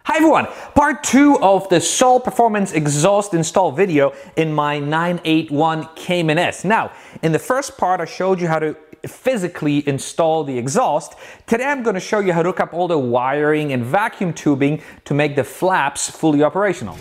Hi everyone, part 2 of the Soul Performance exhaust install video in my 981 Cayman S. Now, in the first part I showed you how to physically install the exhaust. Today I'm going to show you how to hook up all the wiring and vacuum tubing to make the flaps fully operational.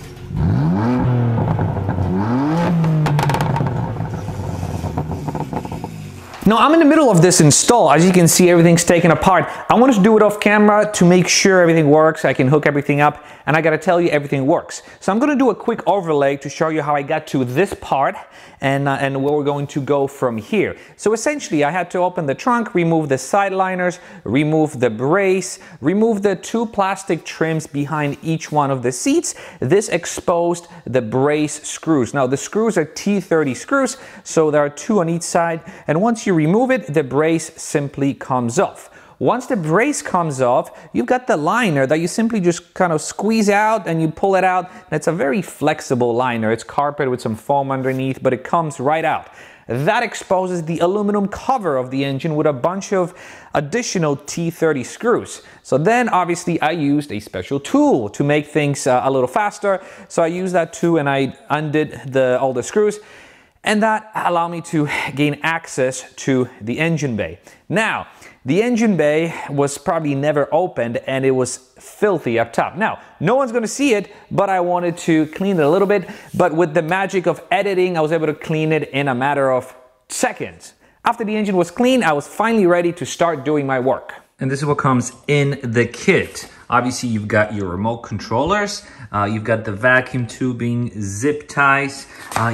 Now I'm in the middle of this install. As you can see, everything's taken apart. I want to do it off camera to make sure everything works. I can hook everything up, and I gotta tell you, everything works. So I'm gonna do a quick overlay to show you how I got to this part and where we're going to go from here. So essentially, I had to open the trunk, remove the side liners, remove the brace, remove the 2 plastic trims behind each one of the seats. This exposed the brace screws. Now the screws are T30 screws, so there are 2 on each side, and once you remove it, the brace simply comes off. Once the brace comes off, you've got the liner that you simply just kind of squeeze out and you pull it out. And it's a very flexible liner. It's carpeted with some foam underneath, but it comes right out. That exposes the aluminum cover of the engine with a bunch of additional T30 screws. So then obviously I used a special tool to make things a little faster. So I used that too, and I undid all the screws. And that allowed me to gain access to the engine bay. Now, the engine bay was probably never opened and it was filthy up top. Now, no one's gonna see it, but I wanted to clean it a little bit. But with the magic of editing, I was able to clean it in a matter of seconds. After the engine was clean, I was finally ready to start doing my work. And this is what comes in the kit. Obviously, you've got your remote controllers, you've got the vacuum tubing, zip ties,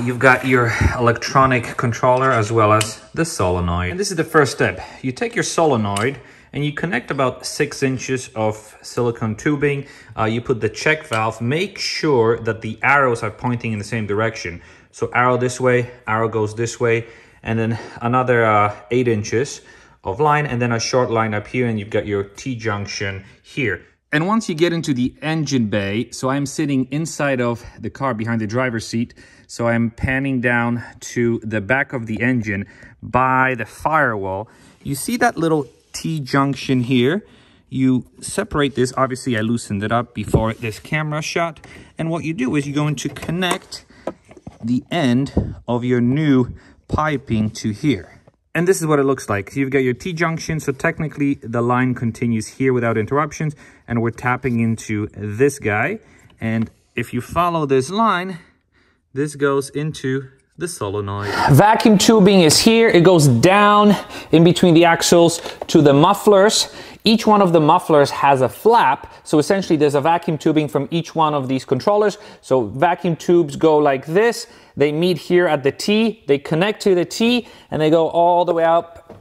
you've got your electronic controller as well as the solenoid. And this is the first step. You take your solenoid and you connect about 6 inches of silicone tubing. You put the check valve. Make sure that the arrows are pointing in the same direction. So arrow this way, arrow goes this way, and then another 8 inches of line, and then a short line up here, and you've got your T-junction here. And once you get into the engine bay, so I'm sitting inside of the car behind the driver's seat, so I'm panning down to the back of the engine by the firewall. You see that little T-junction here? You separate this. Obviously, I loosened it up before this camera shot. And what you do is you're going to connect the end of your new piping to here. And this is what it looks like. You've got your T-junction, so technically the line continues here without interruptions, and we're tapping into this guy. And if you follow this line, this goes into the solenoid. Vacuum tubing is here. It goes down in between the axles to the mufflers. Each one of the mufflers has a flap. So essentially there's a vacuum tubing from each one of these controllers. So vacuum tubes go like this. They meet here at the T, they connect to the T, and they go all the way up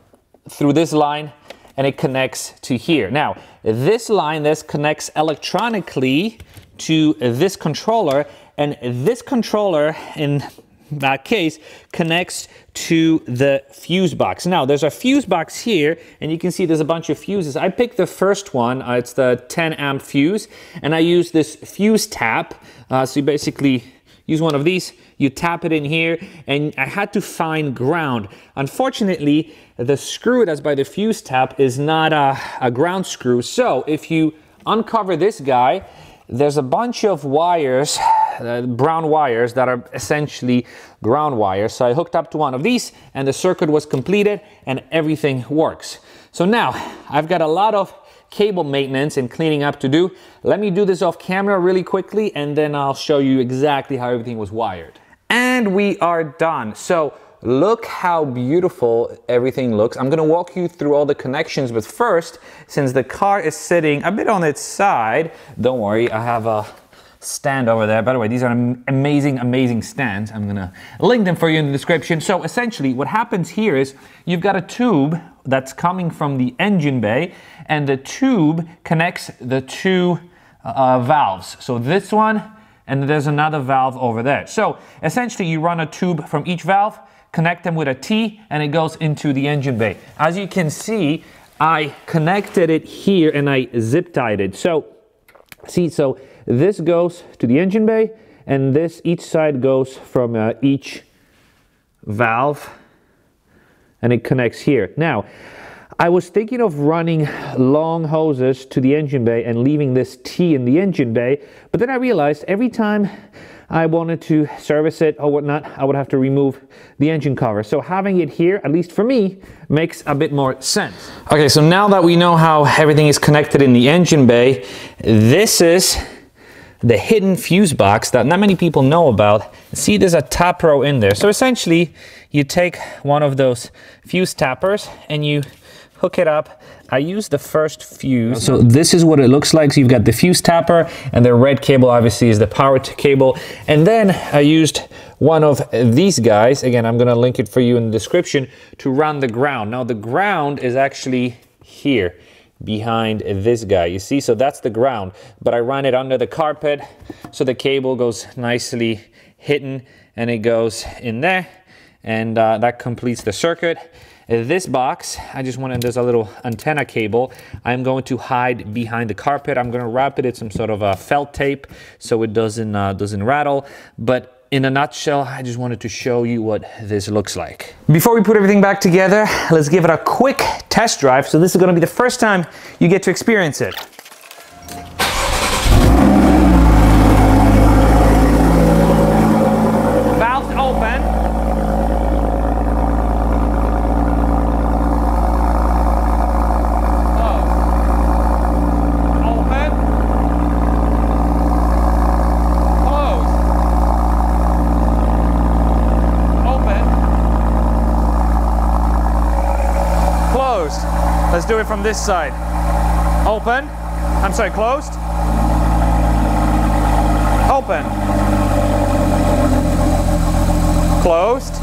through this line, and it connects to here. Now, this line, this connects electronically to this controller, and this controller, in that case, connects to the fuse box. Now, there's a fuse box here, and you can see there's a bunch of fuses. I picked the first one, it's the 10 amp fuse, and I use this fuse tap. So you basically use one of these, you tap it in here, and I had to find ground. Unfortunately, the screw that's by the fuse tap is not a ground screw. So if you uncover this guy, there's a bunch of wires, brown wires, that are essentially ground wires. So I hooked up to one of these, and the circuit was completed, and everything works. So now I've got a lot of cable maintenance and cleaning up to do. Let me do this off camera really quickly, and then I'll show you exactly how everything was wired. And we are done. So look how beautiful everything looks. I'm gonna walk you through all the connections, but first, since the car is sitting a bit on its side, don't worry, I have a stand over there. By the way, these are amazing, amazing stands. I'm gonna link them for you in the description. So essentially what happens here is you've got a tube that's coming from the engine bay, and the tube connects the 2 valves. So this one, and there's another valve over there. So essentially you run a tube from each valve, connect them with a T, and it goes into the engine bay. As you can see, I connected it here and I zip tied it. So see, so this goes to the engine bay, and this, each side goes from each valve, and it connects here. Now, I was thinking of running long hoses to the engine bay and leaving this T in the engine bay, but then I realized every time I wanted to service it or whatnot, I would have to remove the engine cover. So having it here, at least for me, makes a bit more sense. Okay, so now that we know how everything is connected in the engine bay, this is the hidden fuse box that not many people know about. See, there's a tapro in there. So essentially, you take one of those fuse tappers and you hook it up. I use the first fuse. So this is what it looks like. So you've got the fuse tapper, and the red cable obviously is the power cable. And then I used one of these guys. Again, I'm gonna link it for you in the description to run the ground. Now the ground is actually here behind this guy, you see? So that's the ground, but I run it under the carpet so the cable goes nicely hidden and it goes in there, and that completes the circuit. This box, I just wanted, there's a little antenna cable. I'm going to hide behind the carpet. I'm going to wrap it in some sort of felt tape so it doesn't rattle. But in a nutshell, I just wanted to show you what this looks like. Before we put everything back together, let's give it a quick test drive. So this is going to be the first time you get to experience it. Valves open. Let's do it from this side. Open. I'm sorry, closed. Open. Closed.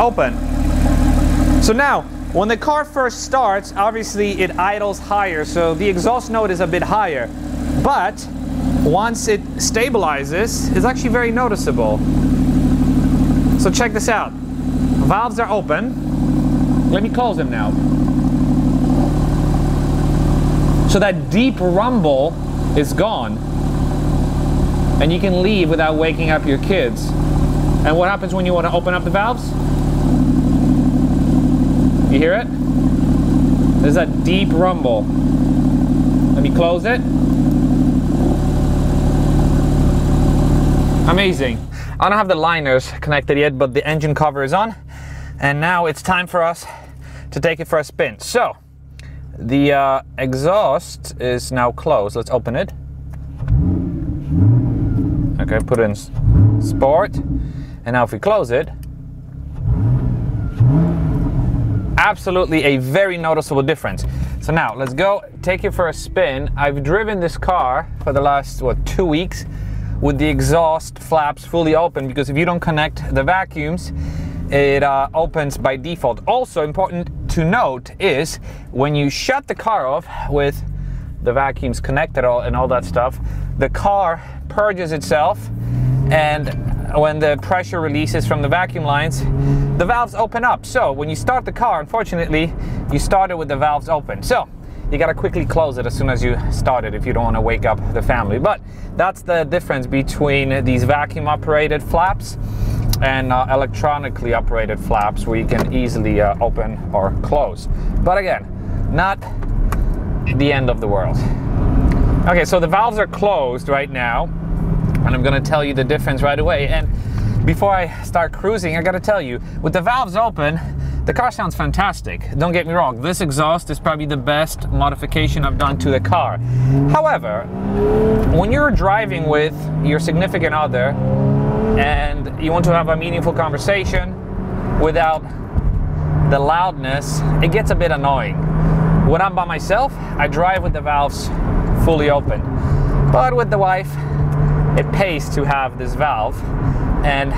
Open. So now, when the car first starts, obviously it idles higher, so the exhaust note is a bit higher. But once it stabilizes, it's actually very noticeable. So check this out. Valves are open. Let me close them now. So that deep rumble is gone. And you can leave without waking up your kids. And what happens when you want to open up the valves? You hear it? There's that deep rumble. Let me close it. Amazing. I don't have the liners connected yet, but the engine cover is on. And now it's time for us to take it for a spin. So, the exhaust is now closed. Let's open it. Okay, put it in sport. And now if we close it, absolutely a very noticeable difference. So now, let's go take it for a spin. I've driven this car for the last, 2 weeks with the exhaust flaps fully open, because if you don't connect the vacuums, it opens by default. Also important to note is when you shut the car off with the vacuums connected and all that stuff, the car purges itself, and when the pressure releases from the vacuum lines, the valves open up. So when you start the car, unfortunately, you started with the valves open. So you gotta quickly close it as soon as you start it if you don't want to wake up the family. But that's the difference between these vacuum operated flaps and electronically operated flaps, where you can easily open or close. But again, not the end of the world. Okay, so the valves are closed right now, and I'm gonna tell you the difference right away. And before I start cruising, I gotta tell you, with the valves open, the car sounds fantastic. Don't get me wrong, this exhaust is probably the best modification I've done to the car. However, when you're driving with your significant other and you want to have a meaningful conversation without the loudness, it gets a bit annoying. When I'm by myself, I drive with the valves fully open. But with the wife, it pays to have this valve. And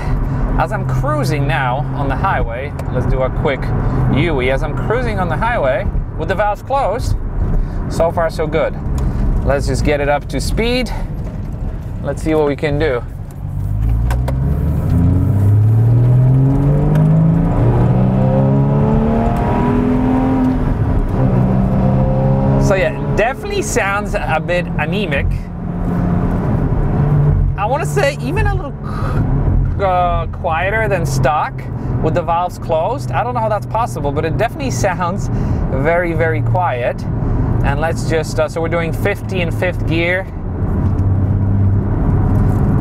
as I'm cruising now on the highway, let's do a quick UE. As I'm cruising on the highway with the valves closed, so far so good. Let's just get it up to speed. Let's see what we can do. So yeah, definitely sounds a bit anemic. I want to say even a little quieter than stock with the valves closed. I don't know how that's possible, but it definitely sounds very, very quiet. And let's just, so we're doing 50 in 5th gear.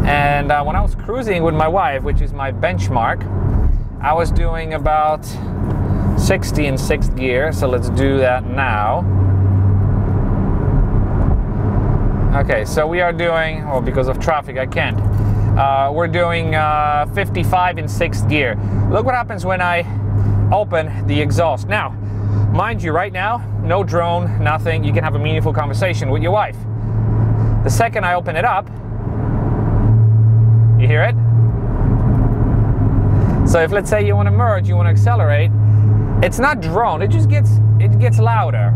And when I was cruising with my wife, which is my benchmark, I was doing about 60 in 6th gear. So let's do that now. Okay, so we are doing, well, because of traffic, I can't. We're doing 55 in 6th gear. Look what happens when I open the exhaust. Now, mind you, right now, no drone, nothing. You can have a meaningful conversation with your wife. The second I open it up, you hear it? So if, let's say, you want to merge, you want to accelerate, it's not drone, it gets louder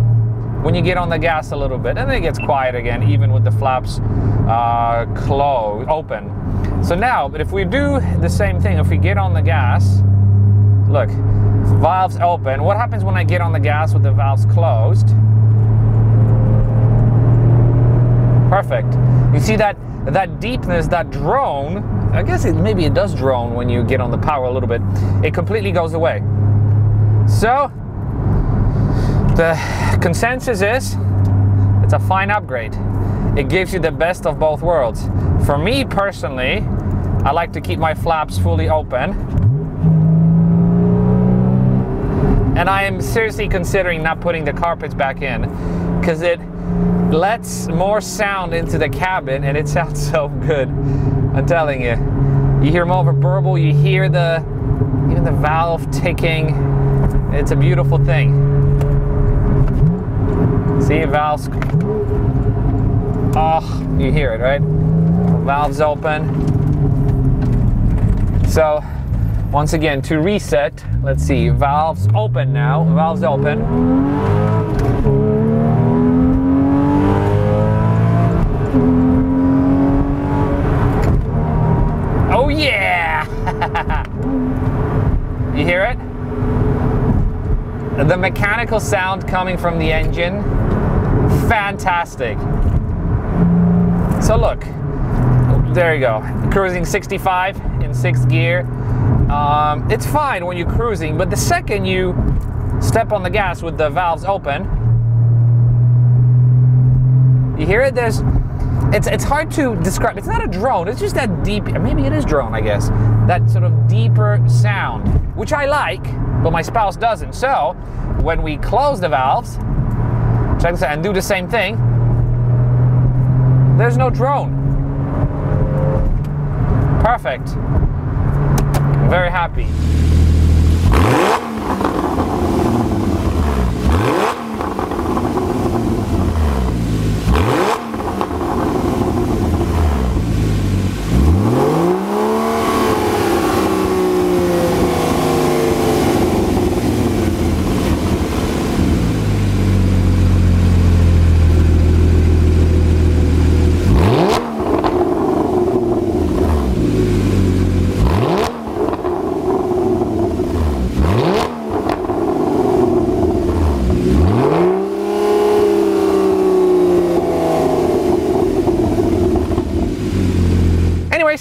when you get on the gas a little bit, and then it gets quiet again, even with the flaps open. So now, but if we do the same thing, if we get on the gas, look, valves open. What happens when I get on the gas with the valves closed? Perfect. You see that deepness, that drone, I guess maybe it does drone when you get on the power a little bit. It completely goes away. So the consensus is it's a fine upgrade. It gives you the best of both worlds. For me personally, I like to keep my flaps fully open. And I am seriously considering not putting the carpets back in, because it lets more sound into the cabin and it sounds so good. I'm telling you. You hear more of a burble, you hear even the valve ticking. It's a beautiful thing. See, valves. Oh, you hear it, right? Valves open. So, once again, to reset, let's see, valves open now. Valves open. Oh yeah! You hear it? The mechanical sound coming from the engine, fantastic. So look, there you go, cruising 65 in 6th gear. It's fine when you're cruising, but the second you step on the gas with the valves open, you hear it? It's hard to describe. It's not a drone, it's just that deep, maybe it is drone, I guess, that sort of deeper sound, which I like, but my spouse doesn't. So when we close the valves, check this out, and do the same thing, there's no drone. Perfect. I'm very happy.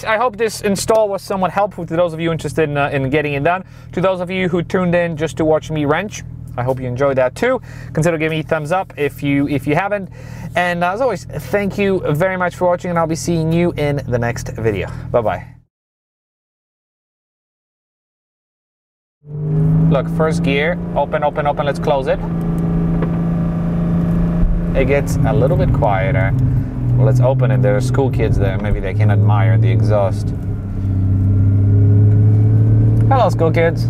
I hope this install was somewhat helpful to those of you interested in getting it done. To those of you who tuned in just to watch me wrench, I hope you enjoyed that too. Consider giving me a thumbs up if you haven't. And as always, thank you very much for watching, and I'll be seeing you in the next video. Bye-bye. Look, 1st gear, open, open, open, let's close it. It gets a little bit quieter. Well, let's open it. There are school kids there. Maybe they can admire the exhaust. Hello, school kids.